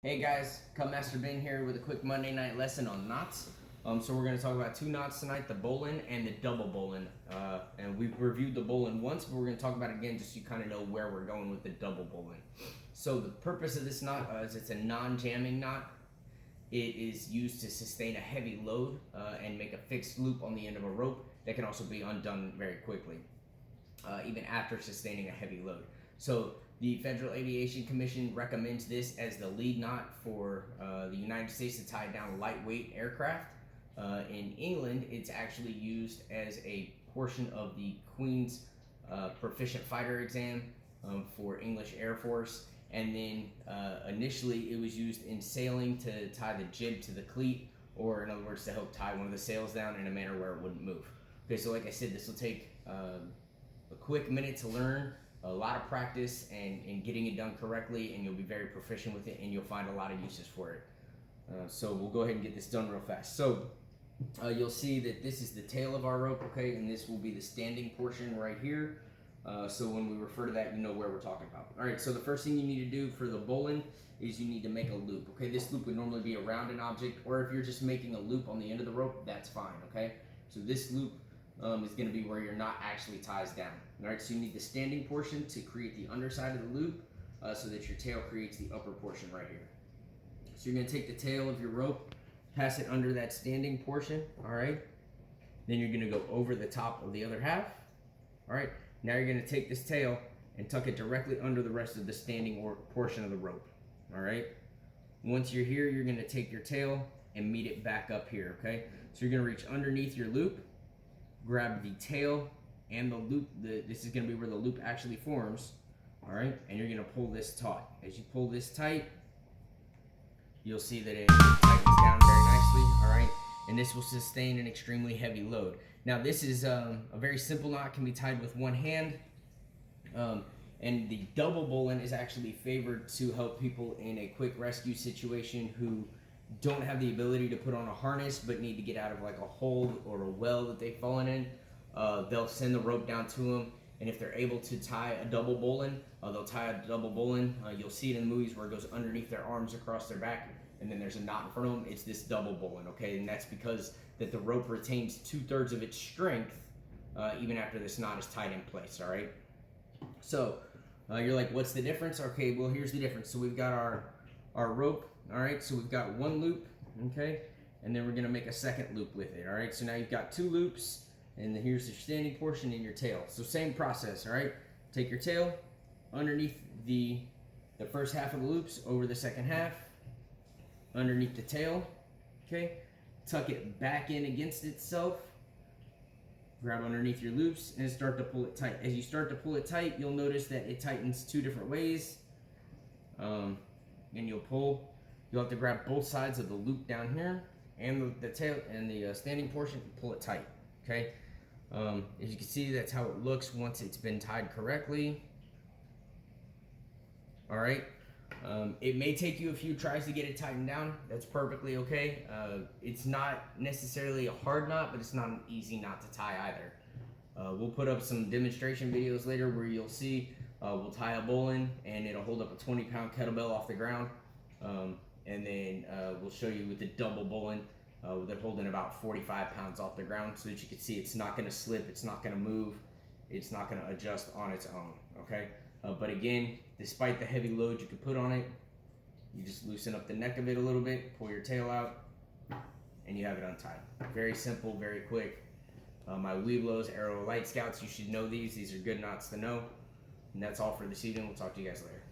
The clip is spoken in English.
Hey guys, Cubmaster Ben here with a quick Monday night lesson on knots. So we're going to talk about two knots tonight, the Bowline and the double Bowline. And we've reviewed the Bowline once, but we're going to talk about it again just so you kind of know where we're going with the double Bowline. So the purpose of this knot is it's a non-jamming knot. It is used to sustain a heavy load and make a fixed loop on the end of a rope that can also be undone very quickly, even after sustaining a heavy load. So the Federal Aviation Commission recommends this as the lead knot for the United States to tie down lightweight aircraft. In England, it's actually used as a portion of the Queen's Proficient Fighter exam for English Air Force. And then initially it was used in sailing to tie the jib to the cleat, or in other words, to help tie one of the sails down in a manner where it wouldn't move. Okay, so like I said, this will take a quick minute to learn, a lot of practice, and getting it done correctly, and you'll be very proficient with it, and you'll find a lot of uses for it. So we'll go ahead and get this done real fast. So you'll see that this is the tail of our rope, okay, and this will be the standing portion right here. So when we refer to that, you know where we're talking about. All right, so the first thing you need to do for the Bowline is you need to make a loop, okay? This loop would normally be around an object, or if you're just making a loop on the end of the rope, that's fine, okay? So this loop is going to be where your knot actually ties down. All right, so you need the standing portion to create the underside of the loop so that your tail creates the upper portion right here. So you're going to take the tail of your rope, pass it under that standing portion, all right? Then you're going to go over the top of the other half, all right? Now you're going to take this tail and tuck it directly under the rest of the standing portion of the rope, all right? Once you're here, you're going to take your tail and meet it back up here, okay? So you're going to reach underneath your loop, grab the tail and the loop. This is going to be where the loop actually forms, all right? And you're going to pull this taut. As you pull this tight, you'll see that it tightens down very nicely, all right? And this will sustain an extremely heavy load. Now this is a very simple knot, can be tied with one hand. And the double Bowline is actually favored to help people in a quick rescue situation who don't have the ability to put on a harness but need to get out of like a hole or a well that they've fallen in. They'll send the rope down to them, and if they're able to tie a double Bowline, they'll tie a double Bowline. You'll see it in the movies where it goes underneath their arms across their back, and then there's a knot in front of them. It's this double Bowline, okay? And that's because that the rope retains 2/3 of its strength even after this knot is tied in place, all right? So you're like, what's the difference? Okay, well, here's the difference. So we've got our rope, all right? So we've got one loop, okay? And then we're gonna make a second loop with it, all right? So now you've got two loops, and then here's the standing portion and your tail. So same process, all right? Take your tail underneath the first half of the loops, over the second half, underneath the tail, okay? Tuck it back in against itself, grab underneath your loops, and start to pull it tight. As you start to pull it tight, you'll notice that it tightens two different ways. And you'll have to grab both sides of the loop down here and the tail and the standing portion and pull it tight, okay? As you can see, that's how it looks once it's been tied correctly. All right. It may take you a few tries to get it tightened down. That's perfectly okay. It's not necessarily a hard knot, but it's not an easy knot to tie either. We'll put up some demonstration videos later where you'll see we'll tie a Bowline and it'll hold up a 20-pound kettlebell off the ground. And then we'll show you with the double Bowline with it holding about 45 pounds off the ground, so that you can see it's not going to slip, it's not going to move, it's not going to adjust on its own, okay? But again, despite the heavy load you can put on it, you just loosen up the neck of it a little bit, pull your tail out, and you have it untied. Very simple, very quick. My Weeblos, Aero Light Scouts, you should know these. These are good knots to know. And that's all for this evening. We'll talk to you guys later.